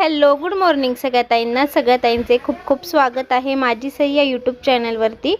Hello good morning सगळ्या ताईंना. सगळ्या ताईंचे खूप खूप स्वागत आहे माझी सई या यूट्यूब चॅनलवरती.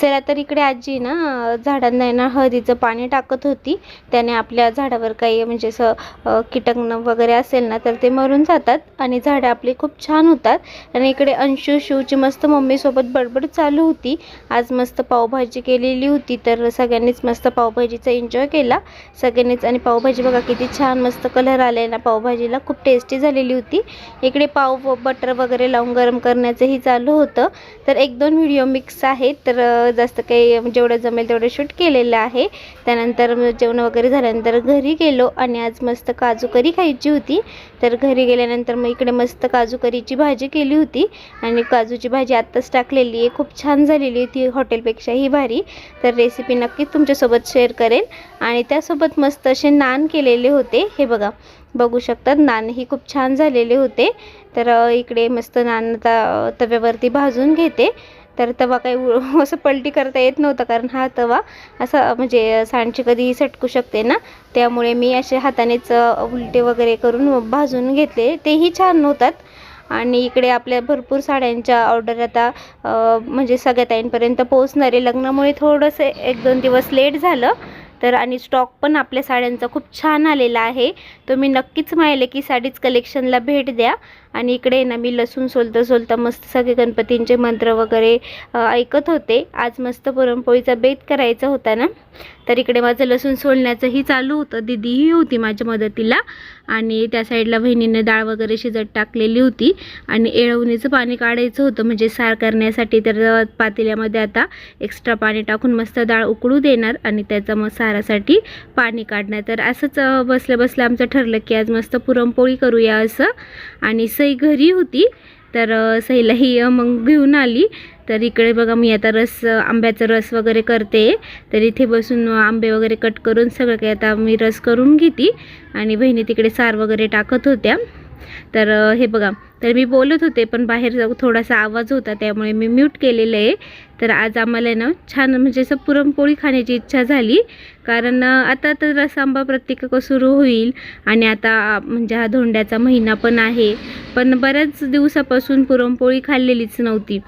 चला तर इकडे आजी ना झाडांना ना हळदीचं पाणी टाकत होती. त्याने आपल्या झाडावर काही म्हणजे असं कीटक वगैरे असेल ना तर ते मरून जातात आणि झाडं आपली खूप छान होतात. आणि इकडे अंशू शिवची मस्त मम्मीसोबत बडबड चालू होती. आज मस्त पावभाजी केलेली होती तर सगळ्यांनीच मस्त पावभाजीचा एन्जॉय केला सगळ्यांनीच. आणि पावभाजी बघा किती छान मस्त कलर आले ना पावभाजीला, खूप टेस्टी झालेली होती. इकडे पाव बटर वगैरे लावून गरम करण्याचंही चालू होतं. तर एक दोन व्हिडिओ मिक्स आहेत तर जास्त काही जेवढं जमेल तेवढं शूट केलेलं आहे. त्यानंतर जेवण वगैरे झाल्यानंतर घरी गेलो आणि आज मस्त काजू करी खायची होती. तर घरी गेल्यानंतर मग इकडे मस्त काजू करीची भाजी केली होती आणि काजूची भाजी आत्ताच टाकलेली आहे, खूप छान झालेली होती, हॉटेलपेक्षाही भारी. तर रेसिपी नक्कीच तुमच्यासोबत शेअर करेन. आणि त्यासोबत मस्त असे नान केलेले होते, हे बघा बघू शकतात. नानही खूप छान झालेले होते. तर इकडे मस्त नान तव्यावरती भाजून घेते. तर तवा काही असं पलटी करता येत नव्हतं कारण हा तवा असा म्हणजे सांडची कधीही सटकू शकते ना, त्यामुळे मी असे हातानेच उलटे वगैरे करून भाजून घेतले, तेही छान होतात. आणि इकडे आपल्या भरपूर साड्यांच्या ऑर्डर आता म्हणजे सगळ्या ताईंपर्यंत पोहोचणारे. लग्नामुळे थोडंसं एक दोन दिवस लेट झालं. तर आणि स्टॉक पण आपल्या साड्यांचा खूप छान आलेला आहे. तुम्ही नक्कीच माहिले की साडीज कलेक्शनला भेट द्या. आणि इकडे ना मी लसूण सोलता मस्त सगळे गणपतींचे मंत्र वगैरे ऐकत होते. आज मस्त पुरणपोळीचा बेत करायचा होता ना, तर इकडे माझं लसूण सोलण्याचंही चालू होतं. दीदीही होती माझ्या मदतीला आणि त्या साईडला बहिणीने डाळ वगैरे शिजत टाकलेली होती. आणि येळवणीचं पाणी काढायचं होतं म्हणजे सार करण्यासाठी. तर पातेल्यामध्ये आता एक्स्ट्रा पाणी टाकून मस्त डाळ उकळू देणार आणि त्याचा मग सारासाठी पाणी काढणार. तर असंच बसल्या बसल्या आमचं ठरलं की आज मस्त पुरणपोळी करूया असं. आणि सई घरी होती तर सईलाही मग घेऊन आली. तर इकडे बघा मी आता आंब्याचा रस वगैरे करते. तर इथे बसून आंबे वगैरे कट करून सगळं काही आता मी रस करून घेते आणि बहिणी तिकडे सार वगैरे टाकत होत्या. तर हे बघा, तर मी बोलत होते पण बाहेर थोडासा आवाज होता त्यामुळे मी म्यूट केलेलं आहे. तर आज आम्हाला ना छान म्हणजे असं पुरणपोळी खाण्याची इच्छा झाली कारण आता तर रसआंबा प्रत्येक सुरू होईल आणि आता म्हणजे हा धोंड्याचा महिना पण आहे. पण बऱ्याच दिवसापासून पुरणपोळी खाल्लेलीच नव्हती.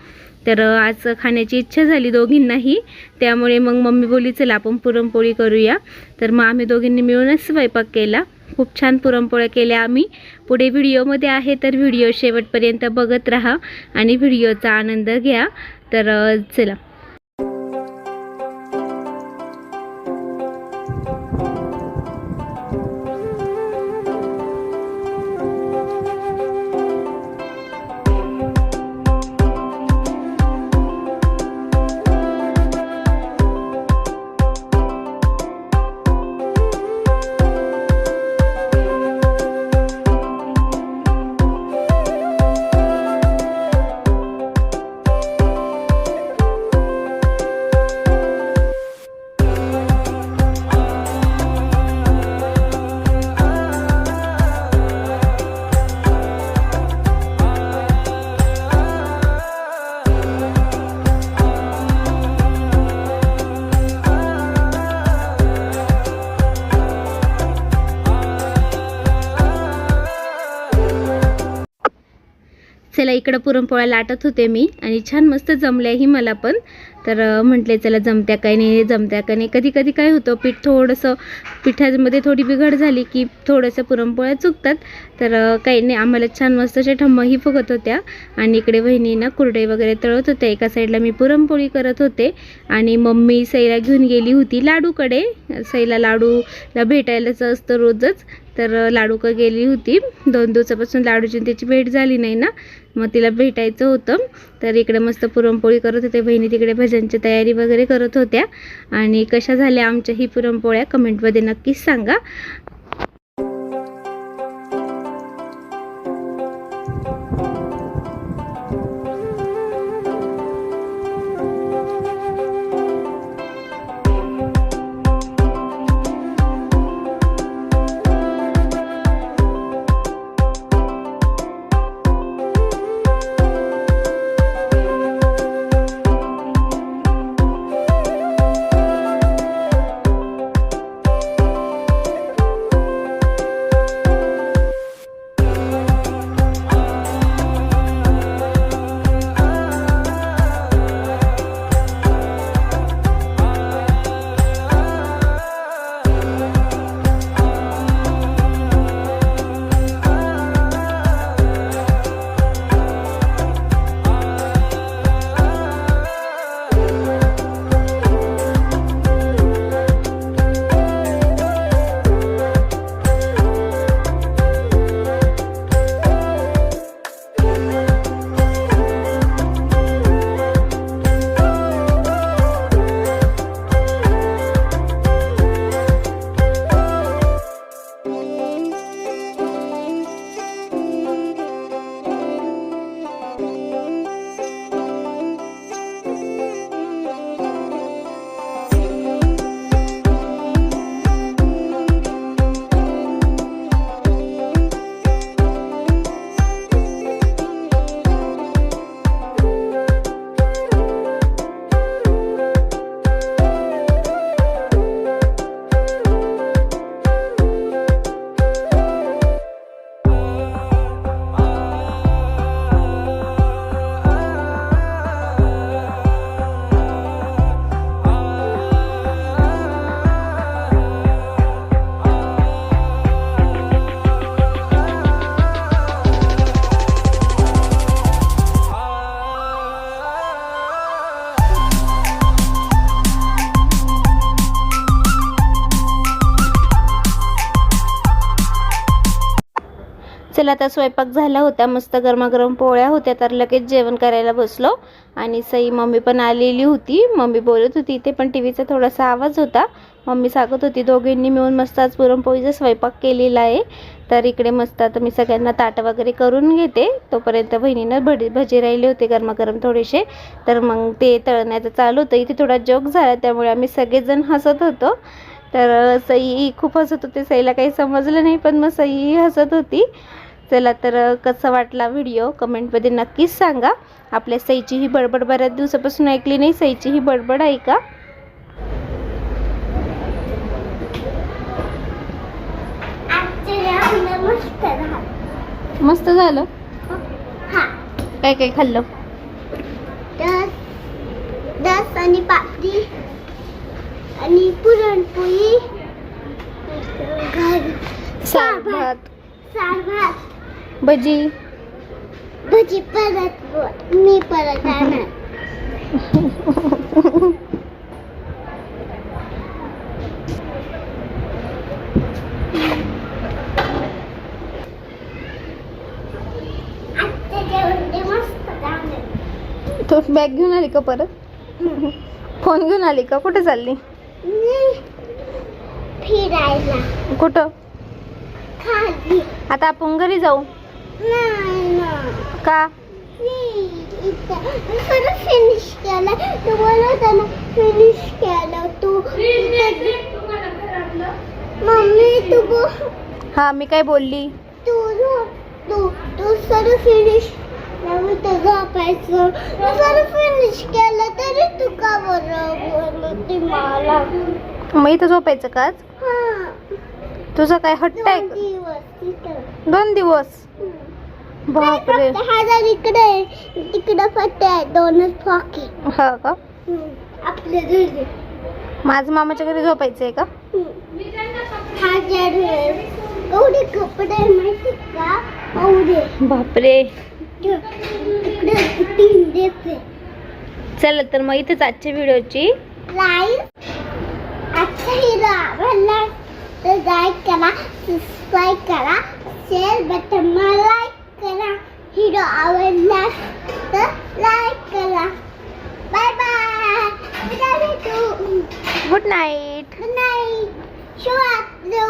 तर आज खाण्याची इच्छा झाली दोघींनाही, त्यामुळे मग मम्मी बोलली चला आपण पुरणपोळी करूया. तर मग आम्ही दोघींनी मिळूनच स्वयंपाक केला. खूप छान पुरणपोळ्या केल्या आम्ही. पुढे व्हिडिओमध्ये आहे तर व्हिडिओ शेवटपर्यंत बघत राहा आणि व्हिडिओचा आनंद घ्या. तर चला. चला इकडं पुरणपोळ्या लाटत होते मी आणि छान मस्त जमल्याही मला पण. तर म्हटले चला जमत्या काय नाही जमत्या का नाही. कधी कधी काय होतं थोडंसं पिठामध्ये थोडी बिघड झाली की थोडंसं पुरणपोळ्या चुकतात. तर काही नाही, आम्हाला छान मस्त अशा ठम्मही फुगत होत्या. आणि इकडे बहिणीनं कुरडई वगैरे तळत होत्या. एका साईडला मी पुरणपोळी करत होते आणि मम्मी सईला घेऊन गेली होती लाडूकडे. सईला लाडूला भेटायलाच असतं रोजच. तर लाडूकडे गेली होती. 2 दिवसापासून लाडूची त्याची भेट झाली नाही ना, मग तिला भेटायचं होतं. तर इकडे मस्त पुरणपोळी करत होते बहिणी, तिकडे भजनची तयारी वगैरे करत होत्या. आणि कशा झाल्या आमच्या ही पुरणपोळ्या कमेंटमध्ये नक्कीच सांगा. चला आता स्वयंपाक झाला होता, मस्त गरमागरम पोळ्या होत्या, तर लगेच जेवण करायला बसलो. आणि सई मम्मी पण आलेली होती. मम्मी बोलत होती, इथे पण टी व्हीचा थोडासा आवाज होता. मम्मी सांगत होती दोघींनी मिळून मस्त आज पुरणपोळीचा स्वयंपाक केलेला आहे. तर इकडे मस्त आता मी सगळ्यांना ताटं वगैरे करून घेते. तोपर्यंत बहिणीनं भजी राहिले होते गरमागरम थोडेसे, तर मग ते तळण्याचं चालू होतं. इथे थोडा जोक झाला, त्यामुळे आम्ही सगळेजण हसत होतो. तर सई खूप हसत होते, सईला काही समजलं नाही, पण मग सई हसत होती. चला तर कसा वाटला व्हिडिओ कमेंटमध्ये नक्कीच सांगा. आपल्या सईची ही बडबड बऱ्याच दिवसापासून ऐकली नाही, सईची ही बडबड ऐका. मस्त झालं. काय काय खाल्लं? दस आणि पापडी आणि पुरणपोळी, सार भात, भजी परत मी परत आणणार. तू बॅग घेऊन आली का परत? फोन घेऊन आली का? कुठे चालली? फिरायला. कुठं? खाली. आता आपण घरी जाऊ का? फिनिश केलं तू बोलत ना, फिनिश केलं तू. मम्मी तू हा, मी काय बोलली? तू सर्व फिनिश झोपायचं. सर्व फिनिश केलं तरी तू का बरं बोलते मला? मग इथं झोपायचं का आज? तुझा काय हट्ट आहे? 2 दिवस? बापरे. हजार इकडे तिकडे फटे आहे, 2च फाकी. हा का? आपल्या घरी. माझं मामाच्या घरी झोपायचंय का? 1000 एवढे कपडे माहिती का? एवढे. बापरे. तिकडे 3 देते. चला तर मग इथेच आजच्या व्हिडिओची लाईक. आजचा हिरो आवडला तर लाईक करा, सबस्क्राईब करा, शेअर बटनला लाईक करा. हिरो आवडला तर लाईक करा. Bye bye. उद्या भेटू. Good night. Good night.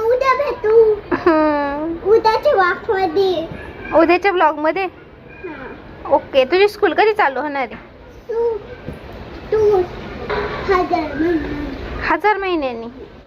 उद्या भेटू. उद्याच्या वॉकमध्ये. उद्याच्या ब्लॉग मध्ये. ओके. तुझी स्कूल कधी चालू होणार आहे? तू 1000 महिन्यांनी.